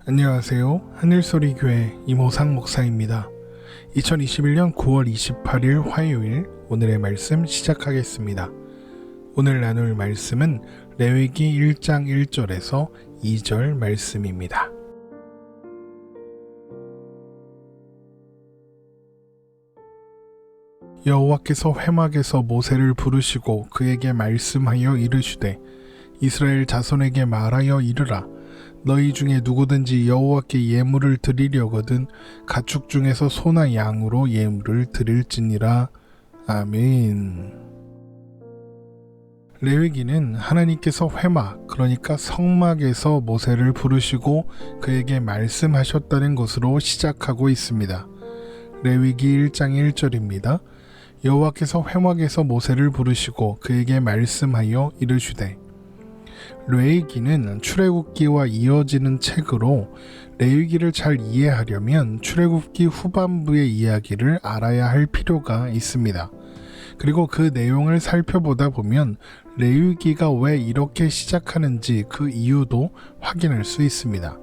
안녕하세요. 하늘소리교회 이모상 목사입니다. 2021년 9월 28일 화요일 오늘의 말씀 시작하겠습니다. 오늘 나눌 말씀은 레위기 1장 1절에서 2절 말씀입니다. 여호와께서 회막에서 모세를 부르시고 그에게 말씀하여 이르시되 이스라엘 자손에게 말하여 이르라. 너희 중에 누구든지 여호와께 예물을 드리려거든 가축 중에서 소나 양으로 예물을 드릴지니라. 아멘. 레위기는 하나님께서 회막, 그러니까 성막에서 모세를 부르시고 그에게 말씀하셨다는 것으로 시작하고 있습니다. 레위기 1장 1절입니다. 여호와께서 회막에서 모세를 부르시고 그에게 말씀하여 이르시되. 레위기는 출애굽기와 이어지는 책으로 레위기를 잘 이해하려면 출애굽기 후반부의 이야기를 알아야 할 필요가 있습니다. 그리고 그 내용을 살펴보다 보면 레위기가 왜 이렇게 시작하는지 그 이유도 확인할 수 있습니다.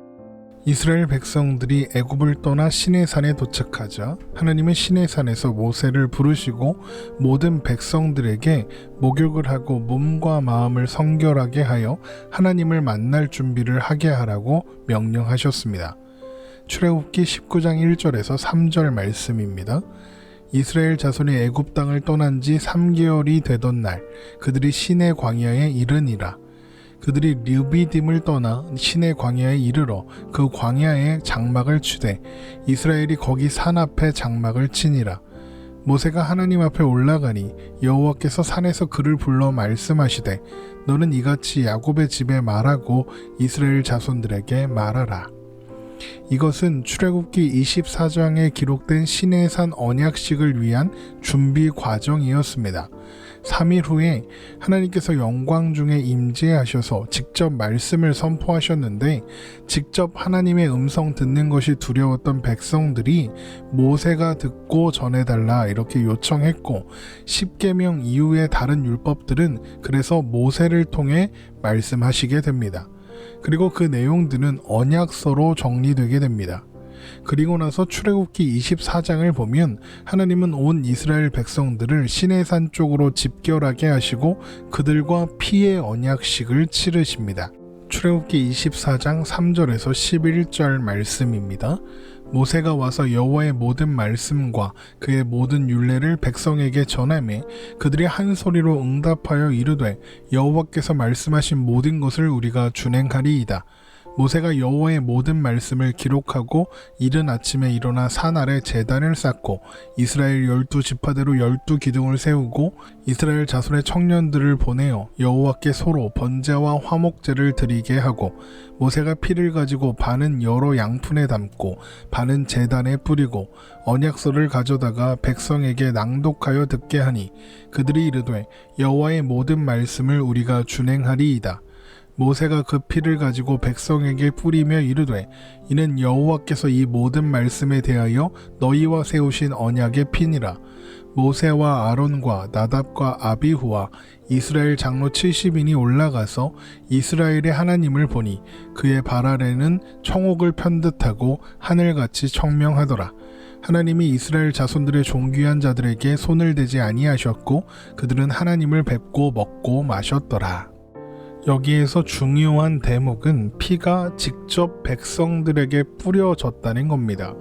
이스라엘 백성들이 애굽을 떠나 시내산에 도착하자 하나님은 시내산에서 모세를 부르시고 모든 백성들에게 목욕을 하고 몸과 마음을 성결하게 하여 하나님을 만날 준비를 하게 하라고 명령하셨습니다. 출애굽기 19장 1절에서 3절 말씀입니다. 이스라엘 자손이 애굽 땅을 떠난 지 3개월이 되던 날 그들이 시내 광야에 이르니라. 그들이 르비딤을 떠나 시내 광야에 이르러 그 광야에 장막을 치되 이스라엘이 거기 산 앞에 장막을 치니라. 모세가 하나님 앞에 올라가니 여호와께서 산에서 그를 불러 말씀하시되 너는 이같이 야곱의 집에 말하고 이스라엘 자손들에게 말하라. 이것은 출애굽기 24장에 기록된 시내산 언약식을 위한 준비 과정이었습니다. 3일 후에 하나님께서 영광 중에 임재하셔서 직접 말씀을 선포하셨는데 직접 하나님의 음성 듣는 것이 두려웠던 백성들이 모세가 듣고 전해달라 이렇게 요청했고 10계명 이후의 다른 율법들은 그래서 모세를 통해 말씀하시게 됩니다. 그리고 그 내용들은 언약서로 정리되게 됩니다. 그리고 나서 출애굽기 24장을 보면 하나님은 온 이스라엘 백성들을 시내산 쪽으로 집결하게 하시고 그들과 피의 언약식을 치르십니다. 출애굽기 24장 3절에서 11절 말씀입니다. 모세가 와서 여호와의 모든 말씀과 그의 모든 율례를 백성에게 전하매 그들이 한 소리로 응답하여 이르되 여호와께서 말씀하신 모든 것을 우리가 준행하리이다. 모세가 여호와의 모든 말씀을 기록하고 이른 아침에 일어나 산 아래 제단을 쌓고 이스라엘 12지파대로 12기둥을 세우고 이스라엘 자손의 청년들을 보내어 여호와께 소로 번제와 화목제를 드리게 하고 모세가 피를 가지고 반은 여러 양푼에 담고 반은 제단에 뿌리고 언약서를 가져다가 백성에게 낭독하여 듣게 하니 그들이 이르되 여호와의 모든 말씀을 우리가 준행하리이다. 모세가 그 피를 가지고 백성에게 뿌리며 이르되 이는 여호와께서 이 모든 말씀에 대하여 너희와 세우신 언약의 피니라. 모세와 아론과 나답과 아비후와 이스라엘 장로 70인이 올라가서 이스라엘의 하나님을 보니 그의 발 아래는 청옥을 편듯하고 하늘같이 청명하더라. 하나님이 이스라엘 자손들의 존귀한 자들에게 손을 대지 아니하셨고 그들은 하나님을 뵙고 먹고 마셨더라. 여기에서 중요한 대목은 피가 직접 백성들에게 뿌려졌다는 겁니다.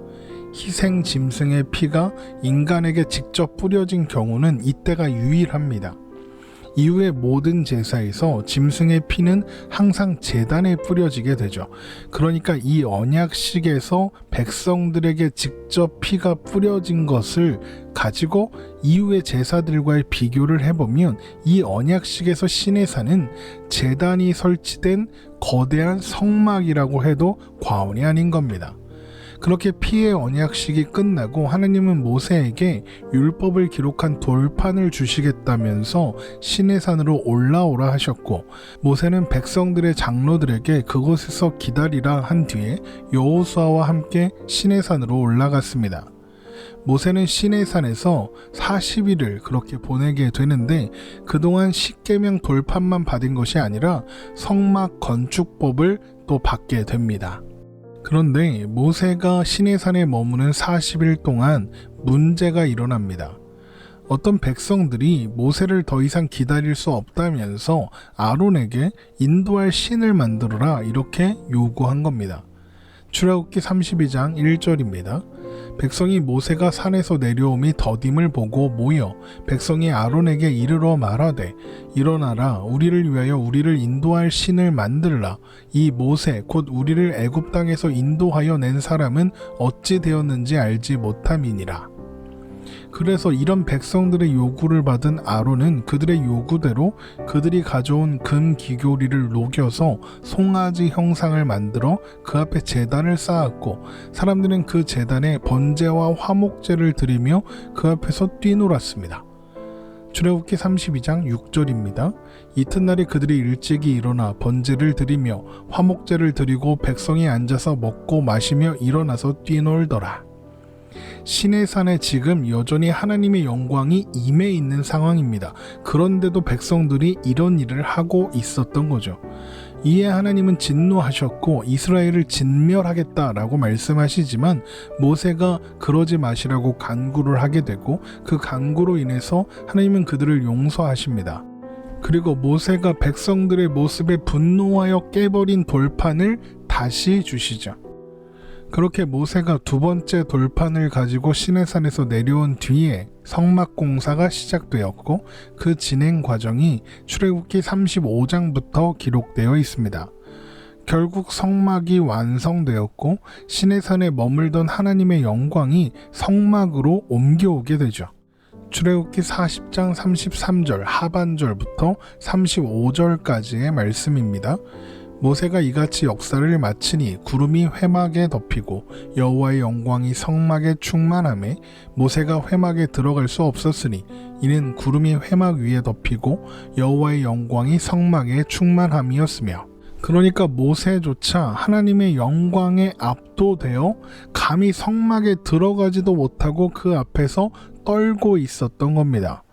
희생 짐승의 피가 인간에게 직접 뿌려진 경우는 이때가 유일합니다. 이후의 모든 제사에서 짐승의 피는 항상 제단에 뿌려지게 되죠. 그러니까 이 언약식에서 백성들에게 직접 피가 뿌려진 것을 가지고 이후의 제사들과의 비교를 해보면 이 언약식에서 시내산은 제단이 설치된 거대한 성막이라고 해도 과언이 아닌 겁니다. 그렇게 피의 언약식이 끝나고 하나님은 모세에게 율법을 기록한 돌판을 주시겠다면서 시내산으로 올라오라 하셨고 모세는 백성들의 장로들에게 그곳에서 기다리라 한 뒤에 여호수아와 함께 시내산으로 올라갔습니다. 모세는 시내산에서 40일을 그렇게 보내게 되는데 그동안 10계명 돌판만 받은 것이 아니라 성막 건축법을 또 받게 됩니다. 그런데 모세가 시내산에 머무는 40일 동안 문제가 일어납니다. 어떤 백성들이 모세를 더 이상 기다릴 수 없다면서 아론에게 인도할 신을 만들어라 이렇게 요구한 겁니다. 출애굽기 32장 1절입니다. 백성이 모세가 산에서 내려옴이 더딤을 보고 모여 백성이 아론에게 이르러 말하되 일어나라 우리를 위하여 우리를 인도할 신을 만들라. 이 모세 곧 우리를 애굽 땅에서 인도하여 낸 사람은 어찌 되었는지 알지 못함이니라. 그래서 이런 백성들의 요구를 받은 아론은 그들의 요구대로 그들이 가져온 금 기교리를 녹여서 송아지 형상을 만들어 그 앞에 제단을 쌓았고 사람들은 그 제단에 번제와 화목제를 드리며 그 앞에서 뛰놀았습니다. 출애굽기 32장 6절입니다. 이튿날에 그들이 일찍이 일어나 번제를 드리며 화목제를 드리고 백성이 앉아서 먹고 마시며 일어나서 뛰놀더라. 시내산에 지금 여전히 하나님의 영광이 임해 있는 상황입니다. 그런데도 백성들이 이런 일을 하고 있었던 거죠. 이에 하나님은 진노하셨고 이스라엘을 진멸하겠다라고 말씀하시지만 모세가 그러지 마시라고 간구를 하게 되고 그 간구로 인해서 하나님은 그들을 용서하십니다. 그리고 모세가 백성들의 모습에 분노하여 깨버린 돌판을 다시 주시죠. 그렇게 모세가 두 번째 돌판을 가지고 시내산에서 내려온 뒤에 성막 공사가 시작되었고 그 진행 과정이 출애굽기 35장부터 기록되어 있습니다. 결국 성막이 완성되었고 시내산에 머물던 하나님의 영광이 성막으로 옮겨오게 되죠. 출애굽기 40장 33절 하반절부터 35절까지의 말씀입니다. 모세가 이같이 역사를 마치니 구름이 회막에 덮이고 여호와의 영광이 성막에 충만하매 모세가 회막에 들어갈 수 없었으니 이는 구름이 회막 위에 덮이고 여호와의 영광이 성막에 충만함이었으며 그러니까 모세조차 하나님의 영광에 압도되어 감히 성막에 들어가지도 못하고 그 앞에서 떨고 있었던 겁니다.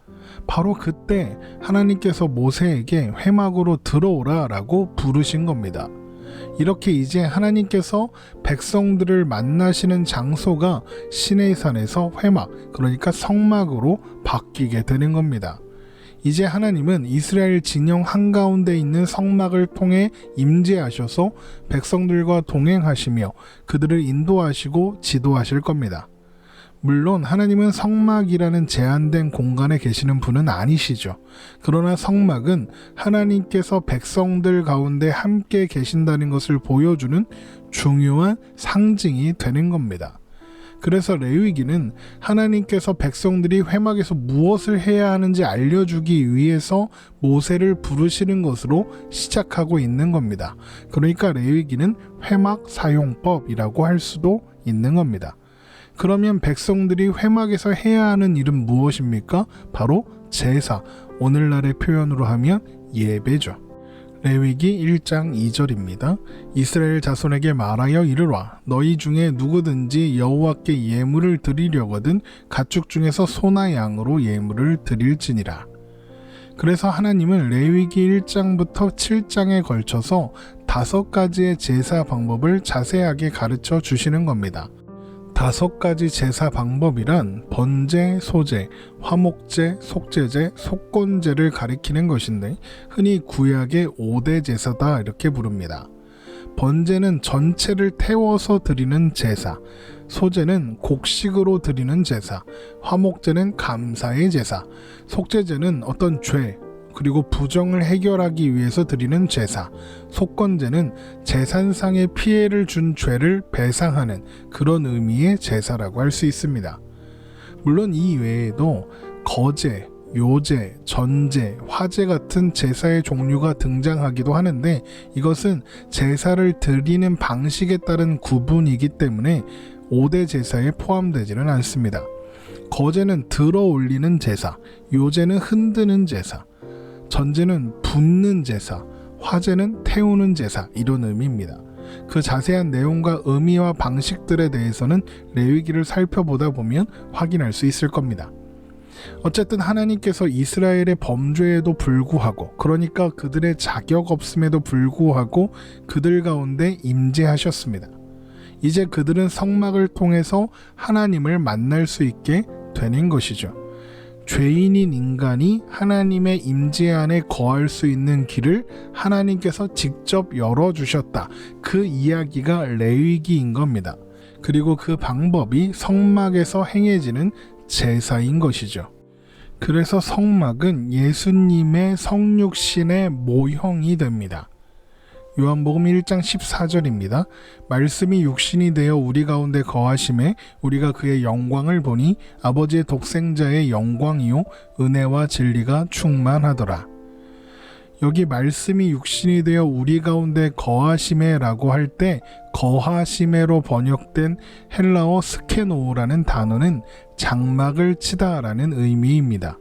바로 그때 하나님께서 모세에게 회막으로 들어오라 라고 부르신 겁니다. 이렇게 이제 하나님께서 백성들을 만나시는 장소가 시내산에서 회막, 그러니까 성막으로 바뀌게 되는 겁니다. 이제 하나님은 이스라엘 진영 한가운데 있는 성막을 통해 임재하셔서 백성들과 동행하시며 그들을 인도하시고 지도하실 겁니다. 물론 하나님은 성막이라는 제한된 공간에 계시는 분은 아니시죠. 그러나 성막은 하나님께서 백성들 가운데 함께 계신다는 것을 보여주는 중요한 상징이 되는 겁니다. 그래서 레위기는 하나님께서 백성들이 회막에서 무엇을 해야 하는지 알려주기 위해서 모세를 부르시는 것으로 시작하고 있는 겁니다. 그러니까 레위기는 회막 사용법이라고 할 수도 있는 겁니다. 그러면 백성들이 회막에서 해야 하는 일은 무엇입니까? 바로 제사, 오늘날의 표현으로 하면 예배죠. 레위기 1장 2절입니다. 이스라엘 자손에게 말하여 이르라. 너희 중에 누구든지 여호와께 예물을 드리려거든 가축 중에서 소나 양으로 예물을 드릴지니라. 그래서 하나님은 레위기 1장부터 7장에 걸쳐서 5가지의 제사 방법을 자세하게 가르쳐 주시는 겁니다. 5가지 제사 방법이란 번제, 소제, 화목제, 속제제, 속건제를 가리키는 것인데 흔히 구약의 5대 제사다 이렇게 부릅니다. 번제는 전체를 태워서 드리는 제사, 소제는 곡식으로 드리는 제사, 화목제는 감사의 제사, 속제제는 어떤 죄, 그리고 부정을 해결하기 위해서 드리는 제사, 속건제는 재산상의 피해를 준 죄를 배상하는 그런 의미의 제사라고 할 수 있습니다. 물론 이 외에도 거제, 요제, 전제, 화제 같은 제사의 종류가 등장하기도 하는데 이것은 제사를 드리는 방식에 따른 구분이기 때문에 5대 제사에 포함되지는 않습니다. 거제는 들어 올리는 제사, 요제는 흔드는 제사, 전제는 붓는 제사, 화제는 태우는 제사 이런 의미입니다. 그 자세한 내용과 의미와 방식들에 대해서는 레위기를 살펴보다 보면 확인할 수 있을 겁니다. 어쨌든 하나님께서 이스라엘의 범죄에도 불구하고 그러니까 그들의 자격 없음에도 불구하고 그들 가운데 임재하셨습니다. 이제 그들은 성막을 통해서 하나님을 만날 수 있게 되는 것이죠. 죄인인 인간이 하나님의 임재 안에 거할 수 있는 길을 하나님께서 직접 열어주셨다. 그 이야기가 레위기인 겁니다. 그리고 그 방법이 성막에서 행해지는 제사인 것이죠. 그래서 성막은 예수님의 성육신의 모형이 됩니다. 요한복음 1장 14절입니다. 말씀이 육신이 되어 우리 가운데 거하심에 우리가 그의 영광을 보니 아버지의 독생자의 영광이요 은혜와 진리가 충만하더라. 여기 말씀이 육신이 되어 우리 가운데 거하심에 라고 할 때 거하심에로 번역된 헬라어 스케노라는 단어는 장막을 치다 라는 의미입니다.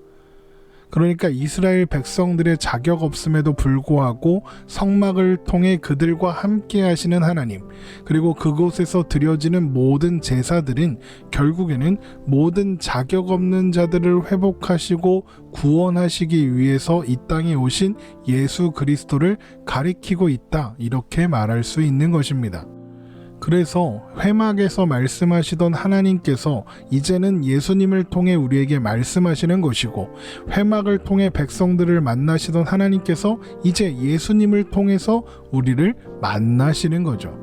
그러니까 이스라엘 백성들의 자격 없음에도 불구하고 성막을 통해 그들과 함께 하시는 하나님, 그리고 그곳에서 드려지는 모든 제사들은 결국에는 모든 자격 없는 자들을 회복하시고 구원하시기 위해서 이 땅에 오신 예수 그리스도를 가리키고 있다, 이렇게 말할 수 있는 것입니다. 그래서 회막에서 말씀하시던 하나님께서 이제는 예수님을 통해 우리에게 말씀하시는 것이고, 회막을 통해 백성들을 만나시던 하나님께서 이제 예수님을 통해서 우리를 만나시는 거죠.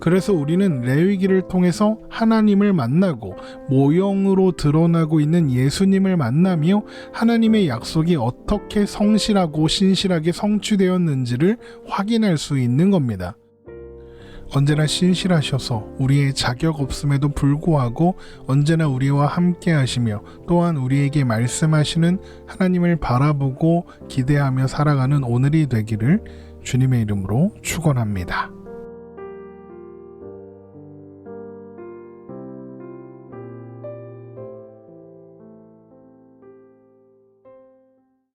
그래서 우리는 레위기를 통해서 하나님을 만나고 모형으로 드러나고 있는 예수님을 만나며 하나님의 약속이 어떻게 성실하고 신실하게 성취되었는지를 확인할 수 있는 겁니다. 언제나 신실하셔서 우리의 자격 없음에도 불구하고 언제나 우리와 함께 하시며 또한 우리에게 말씀하시는 하나님을 바라보고 기대하며 살아가는 오늘이 되기를 주님의 이름으로 축원합니다.